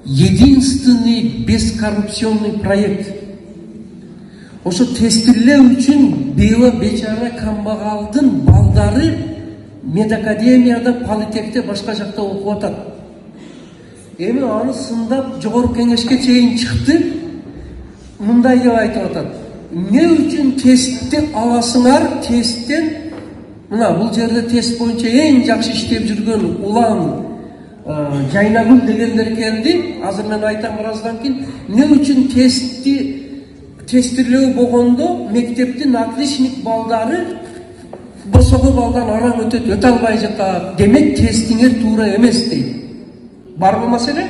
единственный бескоррупционный проект. Ошо тестирлөө үчүн бечара камбагалдын балдары медакадемияда, политехте, башка жакта окуп атат. Эми аны сындап жогорку кеңешке чейин чыкты. Мындай деп айтып атат. Не үчүн тестти аласыңар? Тесттен мына бул жерде тест боюнча эң жакшы иштеп жүргөн улан Жайнагүл дегендер келди. Азыр мен айтам бираздан кийин. Не үчүн тестирлөө болгондо мектептин отличник балдары босого балдан арам өтө албай жатат. Демек тестиңер туура эмес дейт. Барбы маселе?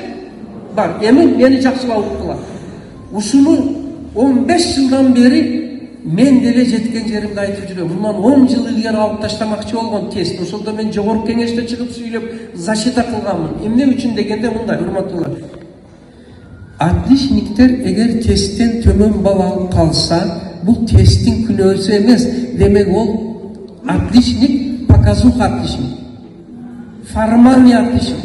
Бар. Эми мени жакшылап уккула. Ушуну 15 жылдан бери мен деле жеткен жеримди айтып жүрөм. Мындан 10 жыл илгери алып таштамакчы болгон тест. Ошолдо мен жогорку кеңеште чыгып сүйлөп защита кылганмын. Эмне үчүн дегенде мындай, урматтуулар. Отличниктер эгер тесттен төмөн балл алып калса, бул тесттин күнөөсү эмес. Демек ол отличник, показуха отличник. Формальный отличник.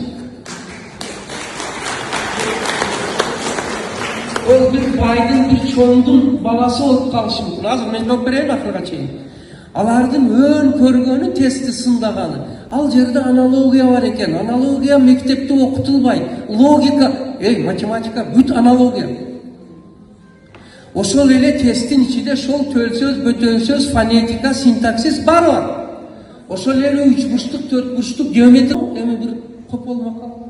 Ол бир байдын, бир чоңдун баласы болуп калышы мүмкүн. Азыр мен жооп берейин акырга чейин. Алардын өн көргөнү тестти сындаганы. Ал жерде аналогия бар экен. Аналогия мектепте окутулбайт. Логика, математика бүт аналогия. Ошол эле тесттин ичинде шол төл сөз, бөтөн сөз, фонетика, синтаксис бар бар. Ошол эле 3 бурчтук, 4 бурчтук геометрия. Эми бир копол макал.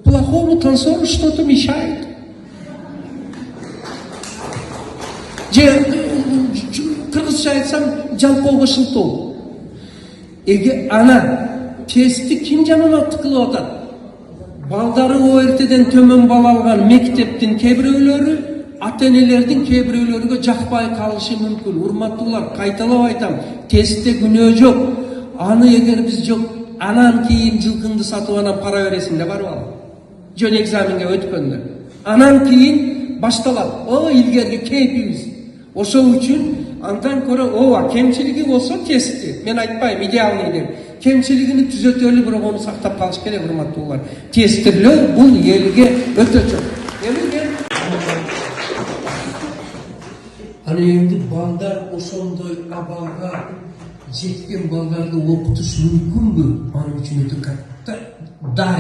Плохому танцору что-то мешает. Кыргызча айтсам, жалпоого шылтоо. Эге ана тестти ким жаманаттык кылып атат? Балдары ОРТден төмөн балл алган мектептин кээ бирөөлөрү, ата-энелердин кээ бирөөлөрүгө жакпай калышы мүмкүн. Урматтуулар, кайталап айтам, тестте күнөө жок. Аны эгер биз жок, анан кийин жылкыңды сатып анан пара бересиң да барып ал. Жөн экзаменге өткөндө. Анан кийин башталат. О, илгерги кейпибиз. Ошол үчүн андан көрө кемчилиги болсо тестти. Мен айтпайм идеалный деп. Кемчилигини түзөтөлү, бирок аны сактап калыш керек, урматтуулар. Тестирлөө бул элге өтө чоң. Аны эмди балдар ошондой абалга жеткен балдарды окутуш мүмкүнбү? Анын үчүн өтө катта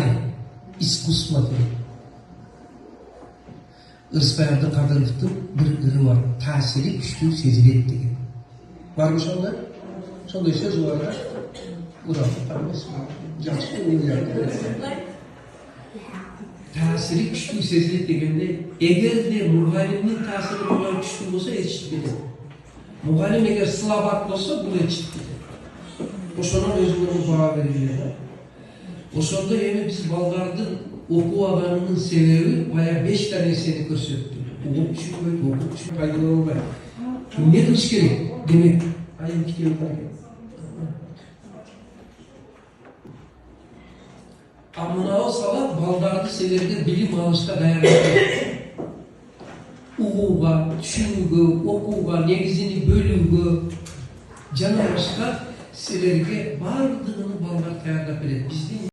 искусство керек. Ырысбай Абдыкадыровдун бир ыры бар, таасири күчтүү сезилет деген. Барбы ошондой? Ошондой сөз бар да. Таасири күчтүү сезилет дегенде, эгерде мугалимдин таасири мага күчтүү болсо эчитпейт. Мугалим эгер слабак болсо, бул эчитпейт. Ошонун өзүнө баа берилет. Ошондо эми биз балдардын окуу алганынын себеби бая 5 та нерсени көрсөттү. Окуп түшүнбөйт, окуп түшүнбөйт, пайдалана албайт. Эмне кылыш керек? Демек, айым китеби бар. Мынау сабак балдарды силерге билим алышка даярдайт. Угууга, түшүнүүгө, окууга, негизини бөлүүгө жана башка силерге бардыгын балдар даярдап берет.